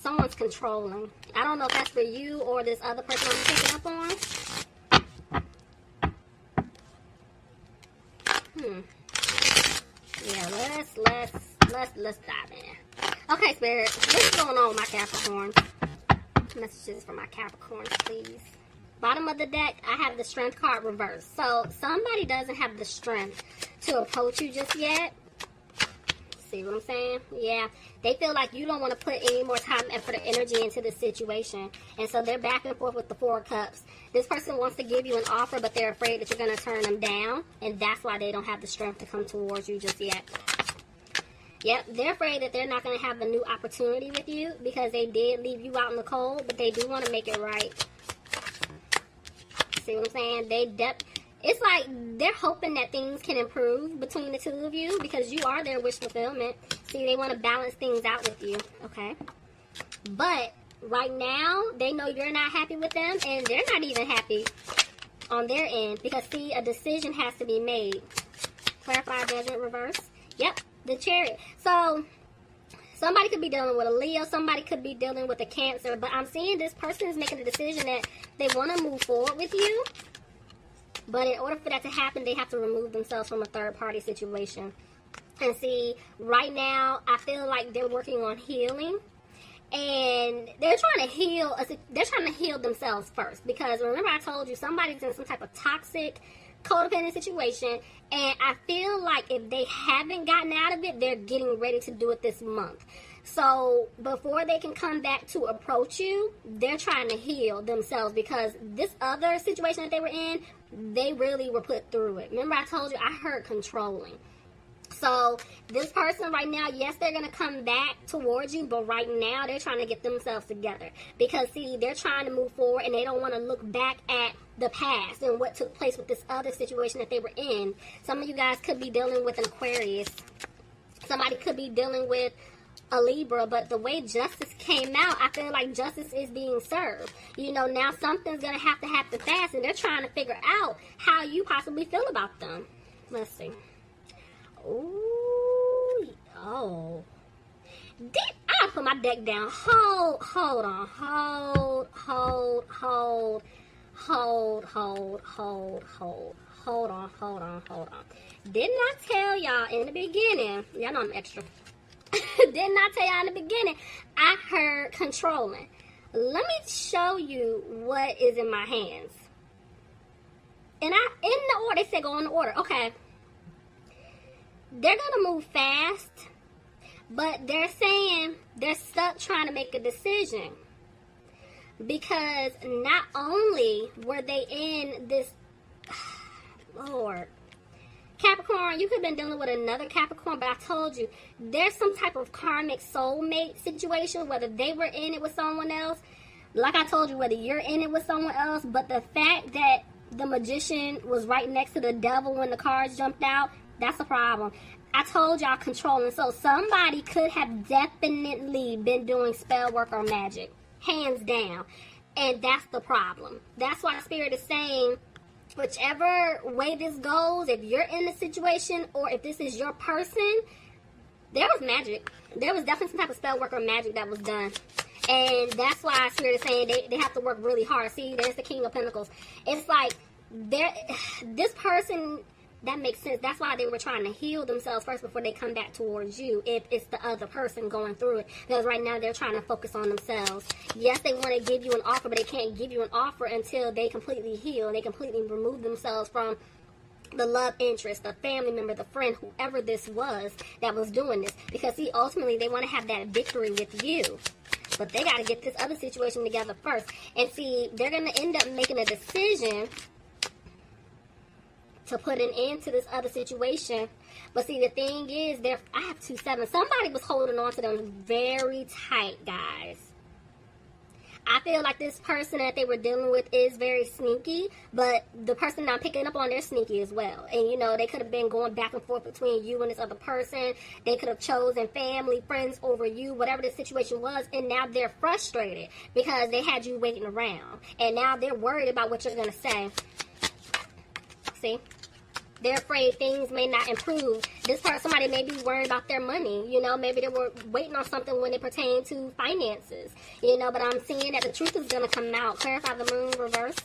someone's controlling. I don't know if that's for you or this other person I'm picking up on. Yeah, let's dive in. Okay, Spirit, what's going on with my Capricorn? Messages for my Capricorns, please. Bottom of the deck, I have the Strength card reversed. So somebody doesn't have the strength to approach you just yet. See what I'm saying? Yeah. They feel like you don't want to put any more time, effort, or energy into this situation. And so they're back and forth with the Four of Cups. This person wants to give you an offer, but they're afraid that you're going to turn them down. And that's why they don't have the strength to come towards you just yet. Yep, they're afraid that they're not going to have a new opportunity with you because they did leave you out in the cold, but they do want to make it right. See what I'm saying? It's like they're hoping that things can improve between the two of you because you are their wish fulfillment. See, they want to balance things out with you, okay? But right now, they know you're not happy with them, and they're not even happy on their end because, see, a decision has to be made. Clarify, Judgment, reverse. Yep, the Chariot. So somebody could be dealing with a Leo. Somebody could be dealing with a Cancer. But I'm seeing this person is making a decision that they want to move forward with you. But in order for that to happen, they have to remove themselves from a third-party situation. And see, right now, I feel like they're working on healing. And they're trying to heal. They're trying to heal themselves first. Because remember I told you, somebody's in some type of toxic, codependent situation. And I feel like if they haven't gotten out of it, they're getting ready to do it this month. So before they can come back to approach you, they're trying to heal themselves because this other situation that they were in, they really were put through it. Remember I told you I heard controlling. So this person right now, yes, they're going to come back towards you, but right now they're trying to get themselves together. Because, see, they're trying to move forward and they don't want to look back at the past and what took place with this other situation that they were in. Some of you guys could be dealing with an Aquarius. Somebody could be dealing with a Libra, but the way justice came out, I feel like justice is being served. You know, now something's going to happen fast, and they're trying to figure out how you possibly feel about them. Let's see. Ooh, oh. I'll put my deck down. Hold on. Didn't I tell y'all in the beginning? Y'all know I'm extra. Didn't I tell y'all in the beginning? I heard controlling. Let me show you what is in my hands. And in the order, they said go in the order. Okay. They're going to move fast, but they're saying they're stuck trying to make a decision. Because not only were they in this, Lord, Capricorn, you could have been dealing with another Capricorn, but I told you, there's some type of karmic soulmate situation, whether they were in it with someone else, like I told you, whether you're in it with someone else, but the fact that the Magician was right next to the Devil when the cards jumped out, that's a problem. I told y'all controlling, so somebody could have definitely been doing spell work or magic, hands down, and that's the problem. That's why Spirit is saying, whichever way this goes, if you're in the situation or if this is your person, there was magic. There was definitely some type of spell work or magic that was done. And that's why Spirit is saying they have to work really hard. See, there's the King of Pentacles. It's like, this person, that makes sense. That's why they were trying to heal themselves first before they come back towards you, if it's the other person going through it. Because right now they're trying to focus on themselves. Yes, they want to give you an offer, but they can't give you an offer until they completely heal. They completely remove themselves from the love interest, the family member, the friend, whoever this was that was doing this. Because, see, ultimately they want to have that victory with you. But they got to get this other situation together first. And see, they're going to end up making a decision to put an end to this other situation. But see, the thing is, I have 2-7. Somebody was holding on to them very tight, guys. I feel like this person that they were dealing with is very sneaky, but the person that I'm picking up on, they're sneaky as well. And, you know, they could have been going back and forth between you and this other person. They could have chosen family, friends over you, whatever the situation was, and now they're frustrated because they had you waiting around. And now they're worried about what you're going to say. See? They're afraid things may not improve. This part, somebody may be worried about their money. You know, maybe they were waiting on something when it pertained to finances. You know, but I'm seeing that the truth is going to come out. Clarify the moon reverse.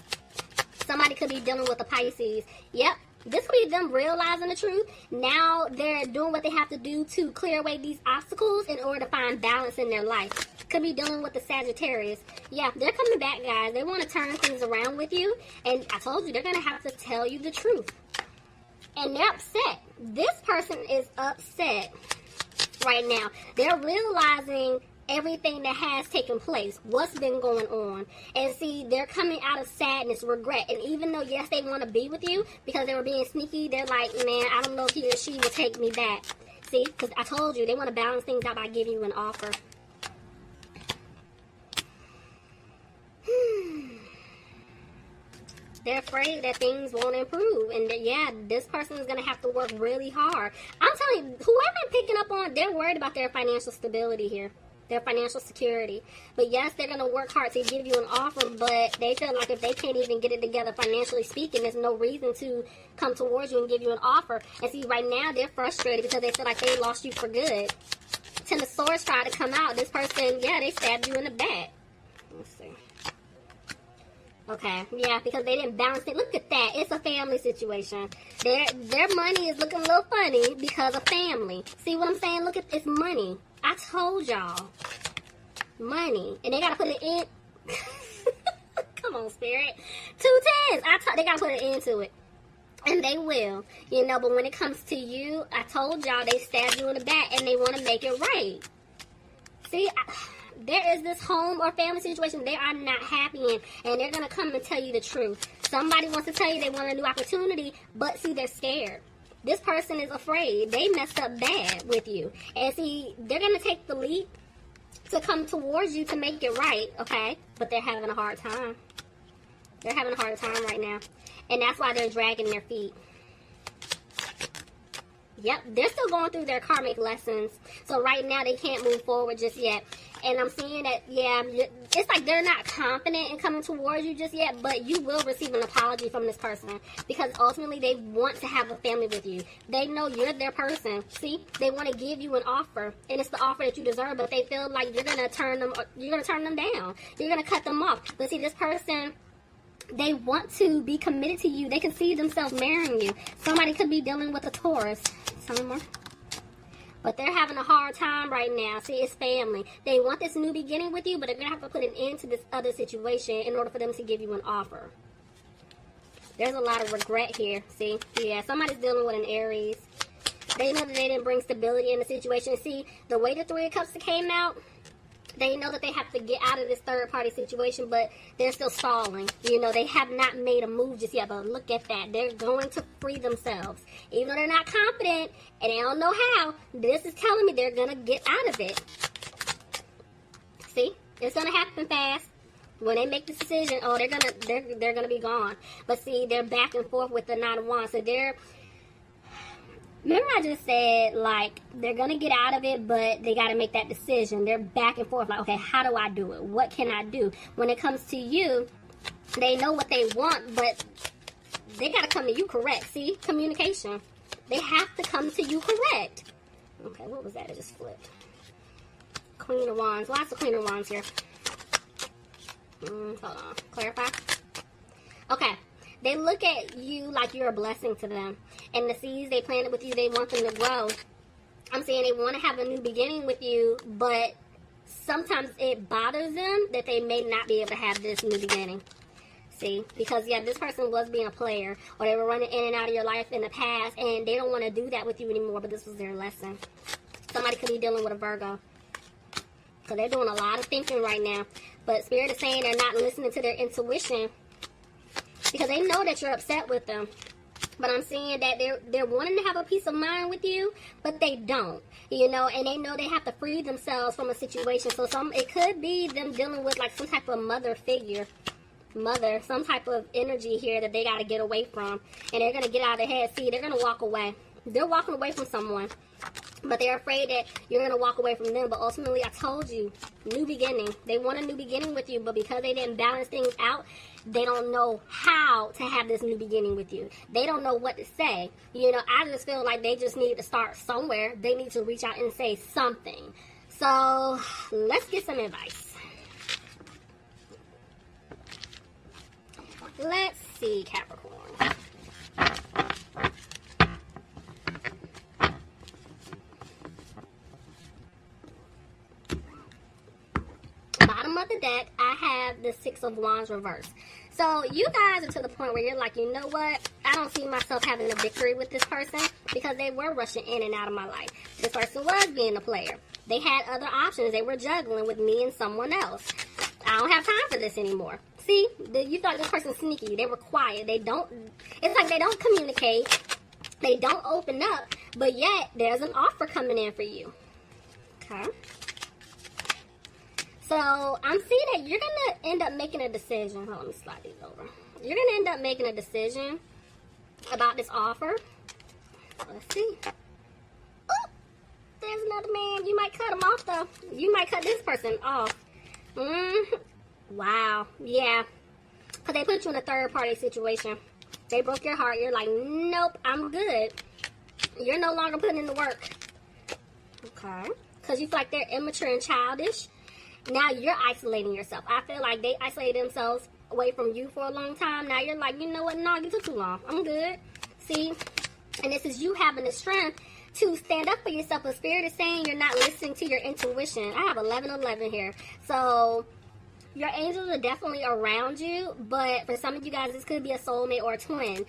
Somebody could be dealing with a Pisces. Yep. This could be them realizing the truth. Now they're doing what they have to do to clear away these obstacles in order to find balance in their life. Could be dealing with the Sagittarius. Yeah, they're coming back, guys. They want to turn things around with you. And I told you, they're going to have to tell you the truth. And they're upset. This person is upset right now. They're realizing everything that has taken place, what's been going on. And see, they're coming out of sadness, regret. And even though, yes, they want to be with you because they were being sneaky, they're like, man, I don't know if he or she will take me back. See, because I told you, they want to balance things out by giving you an offer. They're afraid that things won't improve. And that, yeah, this person is going to have to work really hard. I'm telling you, whoever I'm picking up on, they're worried about their financial stability here. Their financial security. But yes, they're going to work hard to give you an offer, but they feel like if they can't even get it together financially speaking, there's no reason to come towards you and give you an offer. And see, right now, they're frustrated because they feel like they lost you for good. Ten of Swords tried to come out. This person, yeah, they stabbed you in the back. Let's see. Okay, yeah, because they didn't balance it. Look at that. It's a family situation. Their money is looking a little funny because of family. See what I'm saying? Look at this money. I told y'all. Money. And they got to put it in. Come on, Spirit. 2 tens. They got to put an end to it. And they will. You know, but when it comes to you, I told y'all they stabbed you in the back and they want to make it right. See, there is this home or family situation they are not happy in, and they're going to come and tell you the truth. Somebody wants to tell you they want a new opportunity, but see, they're scared. This person is afraid. They messed up bad with you. And see, they're going to take the leap to come towards you to make it right, okay? But they're having a hard time. They're having a hard time right now. And that's why they're dragging their feet. Yep, they're still going through their karmic lessons. So right now they can't move forward just yet. And I'm seeing that, yeah, it's like they're not confident in coming towards you just yet, but you will receive an apology from this person because ultimately they want to have a family with you. They know you're their person. See, they want to give you an offer, and it's the offer that you deserve, but they feel like you're gonna turn them down. You're gonna cut them off. But see, this person, they want to be committed to you. They can see themselves marrying you. Somebody could be dealing with a Taurus. Tell me more. But they're having a hard time right now. See, it's family. They want this new beginning with you, but they're going to have to put an end to this other situation in order for them to give you an offer. There's a lot of regret here. See? Yeah, somebody's dealing with an Aries. They know that they didn't bring stability in the situation. See, the way the Three of Cups came out, they know that they have to get out of this third-party situation, but they're still stalling. You know, they have not made a move just yet, but look at that. They're going to free themselves. Even though they're not confident and they don't know how, this is telling me they're going to get out of it. See? It's going to happen fast. When they make this decision, oh, they're gonna be gone. But see, they're back and forth with the Nine of Wands. So they're... Remember I just said, like, they're going to get out of it, but they got to make that decision. They're back and forth, like, okay, how do I do it? What can I do? When it comes to you, they know what they want, but they got to come to you correct. See? Communication. They have to come to you correct. Okay, what was that? It just flipped. Queen of Wands. Lots of Queen of Wands here. Hold on. Clarify. Okay. They look at you like you're a blessing to them. And the seeds they planted with you, they want them to grow. I'm saying they want to have a new beginning with you, but sometimes it bothers them that they may not be able to have this new beginning. See? Because, yeah, this person was being a player, or they were running in and out of your life in the past, and they don't want to do that with you anymore, but this was their lesson. Somebody could be dealing with a Virgo. So they're doing a lot of thinking right now. But Spirit is saying they're not listening to their intuition, because they know that you're upset with them. But I'm seeing that they're wanting to have a peace of mind with you, but they don't. You know, and they know they have to free themselves from a situation. So it could be them dealing with like some type of mother figure. Some type of energy here that they got to get away from. And they're going to get out of their head. See, they're going to walk away. They're walking away from someone. But they're afraid that you're going to walk away from them. But ultimately, I told you, new beginning. They want a new beginning with you, but because they didn't balance things out, they don't know how to have this new beginning with you. They don't know what to say. You know, I just feel like they just need to start somewhere. They need to reach out and say something. So, let's get some advice. Let's see, Capricorn. Bottom of the deck, I have the Six of Wands reversed. So you guys are to the point where you're like, you know what? I don't see myself having a victory with this person because they were rushing in and out of my life. This person was being a player. They had other options. They were juggling with me and someone else. I don't have time for this anymore. See, you thought this person's sneaky. They were quiet. It's like they don't communicate. They don't open up, but yet there's an offer coming in for you. Okay. So, I'm seeing that you're going to end up making a decision. Hold on, let me slide these over. You're going to end up making a decision about this offer. Let's see. Oh, there's another man. You might cut him off, though. You might cut this person off. Wow. Yeah. Because they put you in a third-party situation. They broke your heart. You're like, nope, I'm good. You're no longer putting in the work. Okay. Because you feel like they're immature and childish. Now you're isolating yourself. I feel like they isolated themselves away from you for a long time. Now you're like, you know what? No, you took too long. I'm good. See? And this is you having the strength to stand up for yourself. But Spirit is saying you're not listening to your intuition. I have 1111 here. So your angels are definitely around you. But for some of you guys, this could be a soulmate or a twin.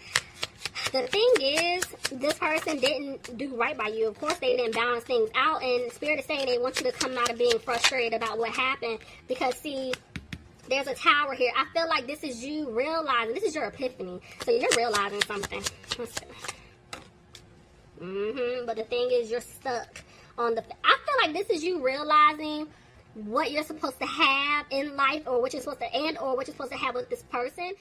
The thing is, this person didn't do right by you. Of course, they didn't balance things out. And Spirit is saying they want you to come out of being frustrated about what happened. Because, see, there's a tower here. I feel like this is you realizing. This is your epiphany. So you're realizing something. Let's see. But the thing is, you're stuck on the... I feel like this is you realizing what you're supposed to have in life. Or what you're supposed to... And or what you're supposed to have with this person.